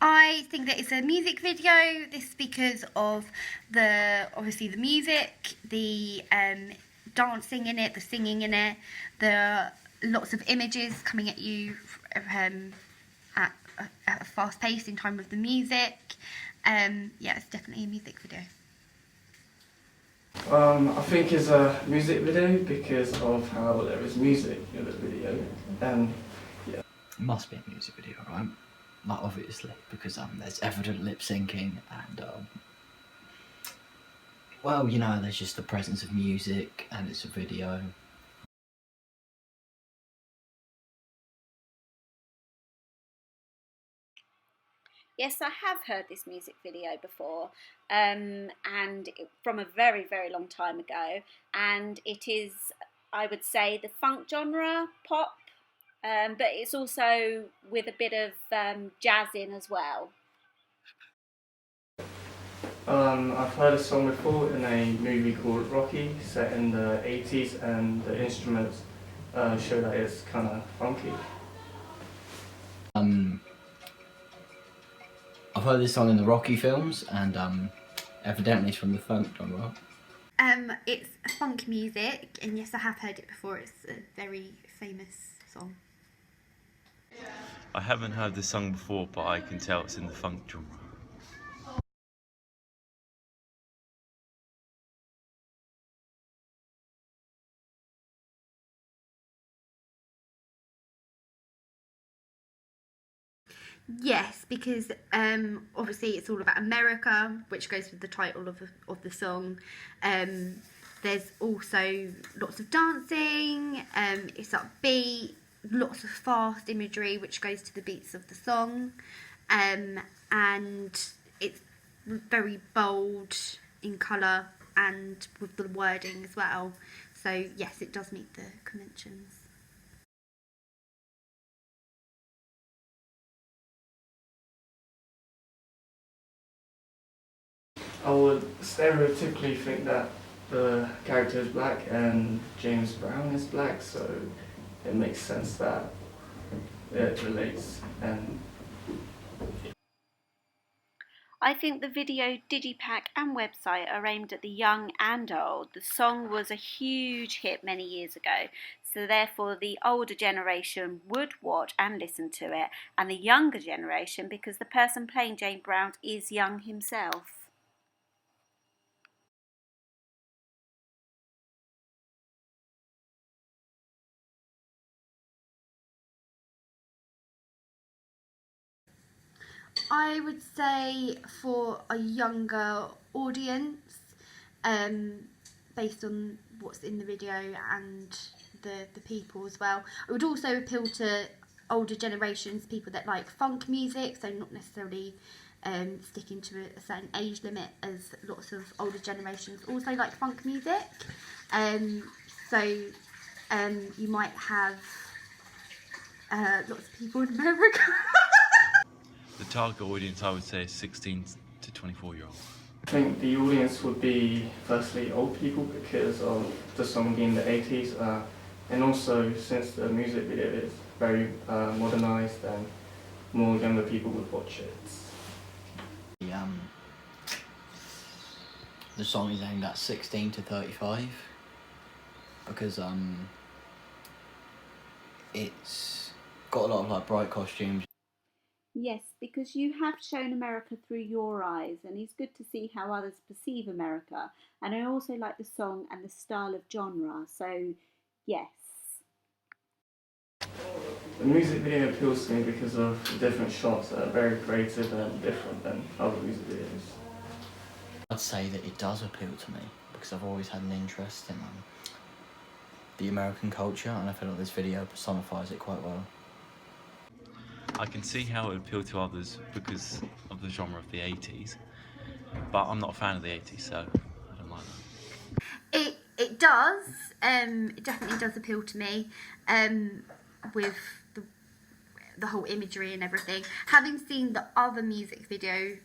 I think that it's a music video. This is because of obviously the music, the dancing in it, the singing in it, the lots of images coming at you at a fast pace in time with the music. Yeah, it's definitely a music video. I think it's a music video because of how there is music in the video, and yeah. It must be a music video, right? Like, obviously, because there's evident lip syncing and well, you know, there's just the presence of music and it's a video. Yes, I have heard this music video before, from a very, very long time ago, and it is, I would say, the funk genre, pop, but it's also with a bit of jazz in as well. I've heard a song before in a movie called Rocky, set in the 80s, and the instruments show that it's kind of funky. I've heard this song in the Rocky films, and evidently it's from the funk genre. It's funk music, and yes, I have heard it before. It's a very famous song. I haven't heard this song before, but I can tell it's in the funk genre. Yes, because obviously it's all about America, which goes with the title of the song. There's also lots of dancing, it's upbeat, lots of fast imagery which goes to the beats of the song, and it's very bold in colour and with the wording as well. So yes, it does meet the conventions. I would stereotypically think that the character is black and James Brown is black, so it makes sense that it relates. And I think the video, digipack and website are aimed at the young and old. The song was a huge hit many years ago, so therefore the older generation would watch and listen to it, and the younger generation because the person playing James Brown is young himself. I would say for a younger audience, based on what's in the video and the people as well. It would also appeal to older generations, people that like funk music, so not necessarily sticking to a certain age limit, as lots of older generations also like funk music. You might have lots of people in America. The target audience, I would say, is 16 to 24-year-olds. I think the audience would be firstly old people because of the song being the 80s, and also since the music video is very modernised and more younger people would watch it. The song is aimed at 16 to 35 because it's got a lot of like bright costumes. Yes, because you have shown America through your eyes, and it's good to see how others perceive America. And I also like the song and the style of genre, so yes. The music video appeals to me because of the different shots that are very creative and different than other music videos. I'd say that it does appeal to me because I've always had an interest in the American culture, and I feel like this video personifies it quite well. I can see how it would appeal to others because of the genre of the 80s, but I'm not a fan of the 80s, so I don't like that. It does. It definitely does appeal to me, with the whole imagery and everything. Having seen the other music video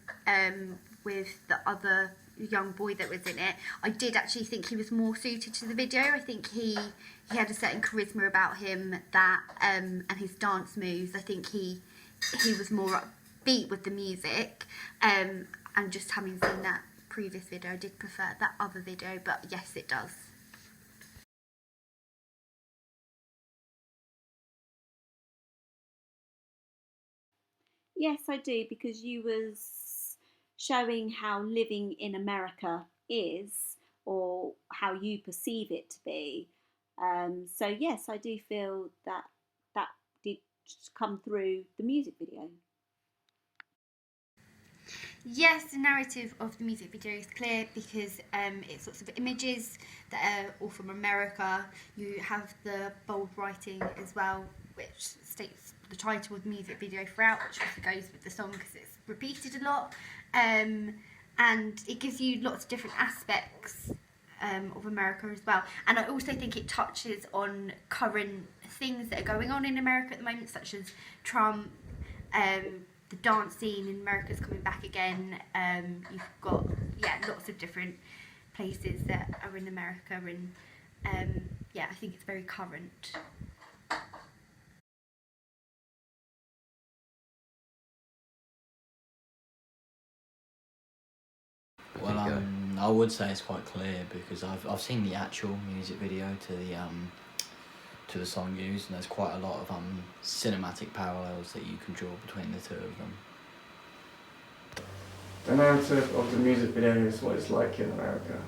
with the other young boy that was in it, I did actually think he was more suited to the video. I think he had a certain charisma about him that and his dance moves. I think he was more beat with the music. And just having seen that previous video, I did prefer that other video, but yes, it does. Yes, I do, because you was showing how living in America is, or how you perceive it to be. So yes, I do feel that that did come through the music video. Yes, the narrative of the music video is clear because it's lots of images that are all from America. You have the bold writing as well, which states the title of the music video throughout, which also goes with the song because it's repeated a lot. And it gives you lots of different aspects of America as well. And I also think it touches on current things that are going on in America at the moment, such as Trump. The dance scene in America is coming back again. You've got lots of different places that are in America, and I think it's very current. Well, I would say it's quite clear because I've seen the actual music video to the song used, and there's quite a lot of cinematic parallels that you can draw between the two of them. The narrative of the music video is what it's like in America.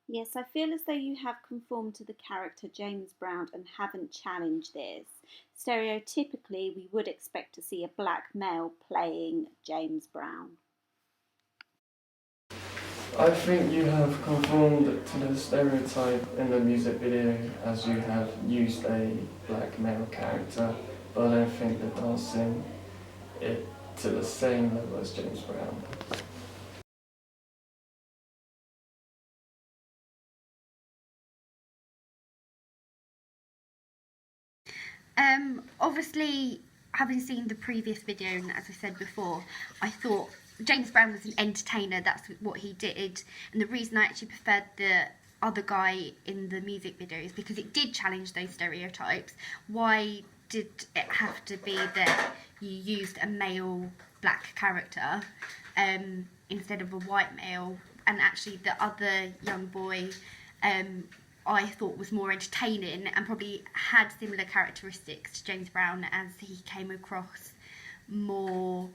Yes, I feel as though you have conformed to the character James Brown and haven't challenged this. Stereotypically, we would expect to see a black male playing James Brown. I think you have conformed to the stereotype in the music video as you have used a black male character, but I don't think the dancing it to the same level as James Brown. Obviously, having seen the previous video, and as I said before, I thought James Brown was an entertainer. That's what he did, and the reason I actually preferred the other guy in the music video is because it did challenge those stereotypes. Why did it have to be that you used a male black character instead of a white male? And actually, the other young boy, I thought was more entertaining and probably had similar characteristics to James Brown, as he came across more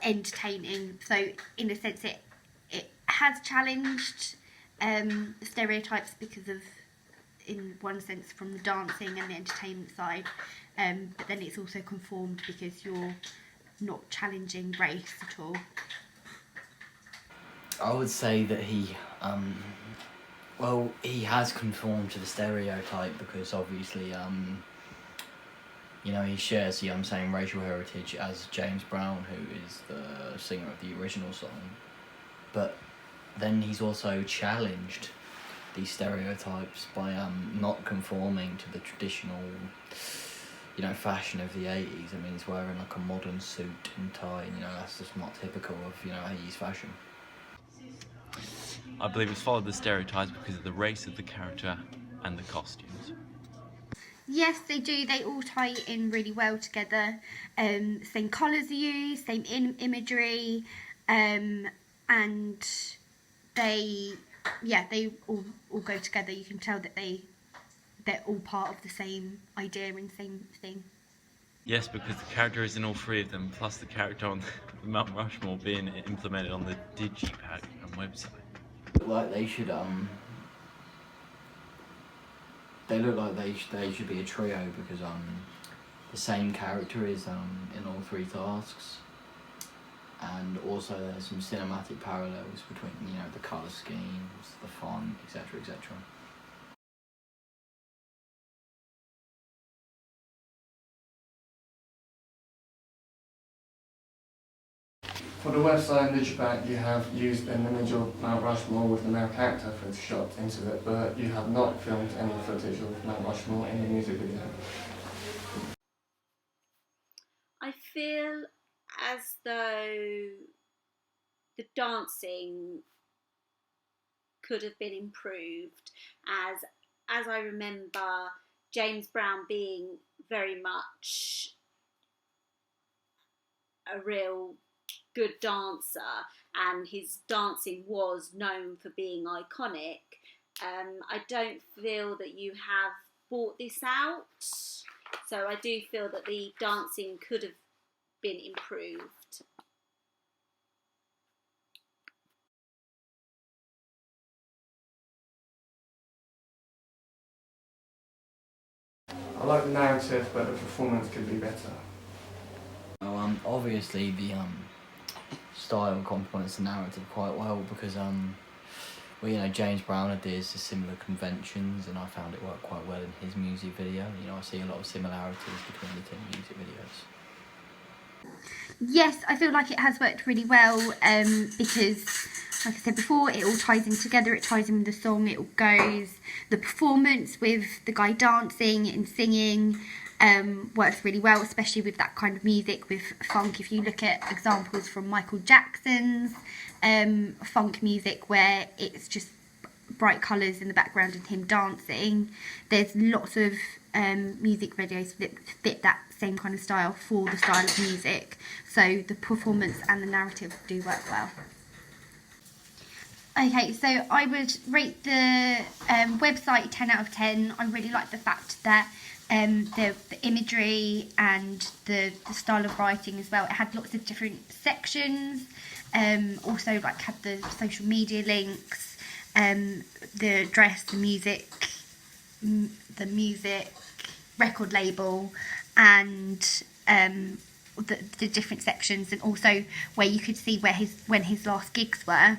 entertaining. So in a sense, it has challenged stereotypes because of, in one sense, from the dancing and the entertainment side, but then it's also conformed because you're not challenging race at all. I would say that he has conformed to the stereotype because obviously, he shares the same racial heritage as James Brown, who is the singer of the original song. But then he's also challenged these stereotypes by not conforming to the traditional, fashion of the 80s. I mean, he's wearing like a modern suit and tie, and that's just not typical of 80s fashion. I believe it's followed the stereotypes because of the race of the character and the costumes. Yes, they do. They all tie in really well together. Same colours are used, same imagery, and they all go together. You can tell that they're all part of the same idea and same thing. Yes, because the character is in all three of them, plus the character on the Mount Rushmore being implemented on the Digipack and website. Like they should they look like they should be a trio because the same character is in all three tasks, and also there's some cinematic parallels between the colour schemes, the font, etc., etc. For the website and Digipack, you have used an image of Mount Rushmore with the male character photoshopped into it, but you have not filmed any footage of Mount Rushmore in the music video. I feel as though the dancing could have been improved, as I remember James Brown being very much a real good dancer, and his dancing was known for being iconic. I don't feel that you have brought this out, so I do feel that the dancing could have been improved. I like the narrative, but the performance could be better. Well, obviously the style complements the narrative quite well because well, you know, James Brown adheres to similar conventions, and I found it worked quite well in his music video. You know, I see a lot of similarities between the two music videos. Yes, I feel like it has worked really well because, like I said before, it all ties in together. It ties in with the song. It all goes. The performance with the guy dancing and singing works really well, especially with that kind of music with funk. If you look at examples from Michael Jackson's funk music where it's just bright colours in the background and him dancing, there's lots of music videos that fit that same kind of style for the style of music, so the performance and the narrative do work well. Okay, so I would rate the website 10 out of 10. I really like the fact that the imagery and the style of writing as well. It had lots of different sections, also like had the social media links, the address, the music record label, and the different sections, and also where you could see when his last gigs were.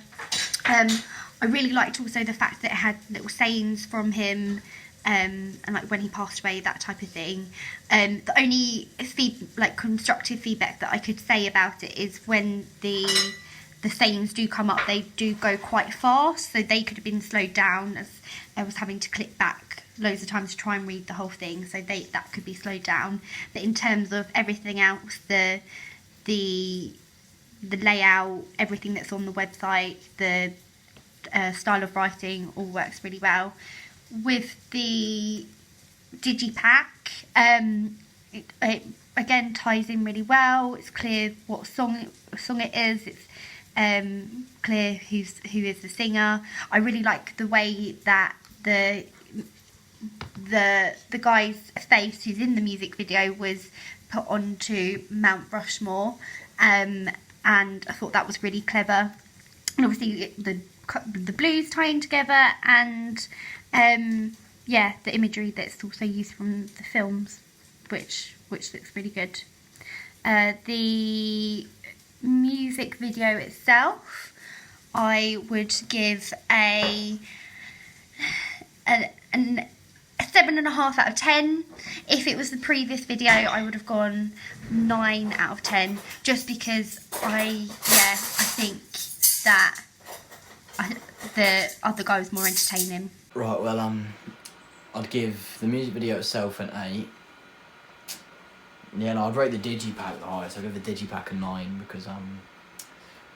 I really liked also the fact that it had little sayings from him, and like when he passed away, that type of thing. The only constructive feedback that I could say about it is when the sayings do come up, they do go quite fast, so they could have been slowed down, as I was having to click back loads of times to try and read the whole thing, so that could be slowed down. But in terms of everything else, the layout, everything that's on the website, the style of writing, all works really well. With the digipack, it again ties in really well. It's clear what song it is. It's clear who is the singer. I really like the way that the guy's face who's in the music video was put onto Mount Rushmore, and I thought that was really clever. And obviously the blues tying together, and the imagery that's also used from the films, which looks really good. The music video itself, I would give a 7.5 out of 10. If it was the previous video, I would have gone 9 out of 10, just because I think that the other guy was more entertaining. Right, well, I'd give the music video itself an 8. Yeah, no, I'd rate the digipack the highest. I'd give the digipack a 9 because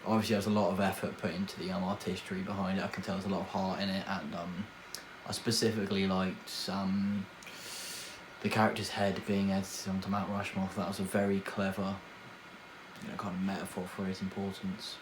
obviously there's a lot of effort put into the artistry behind it. I can tell there's a lot of heart in it, and I specifically liked the character's head being edited onto Mount Rushmore. That was a very clever, kind of metaphor for its importance.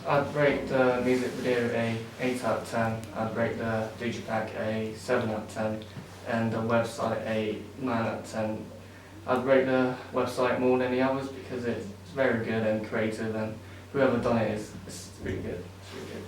I'd rate the music video a 8 out of 10. I'd rate the digipack a 7 out of 10, and the website a 9 out of 10. I'd rate the website more than the others because it's very good and creative, and whoever done it is really good. It's really good.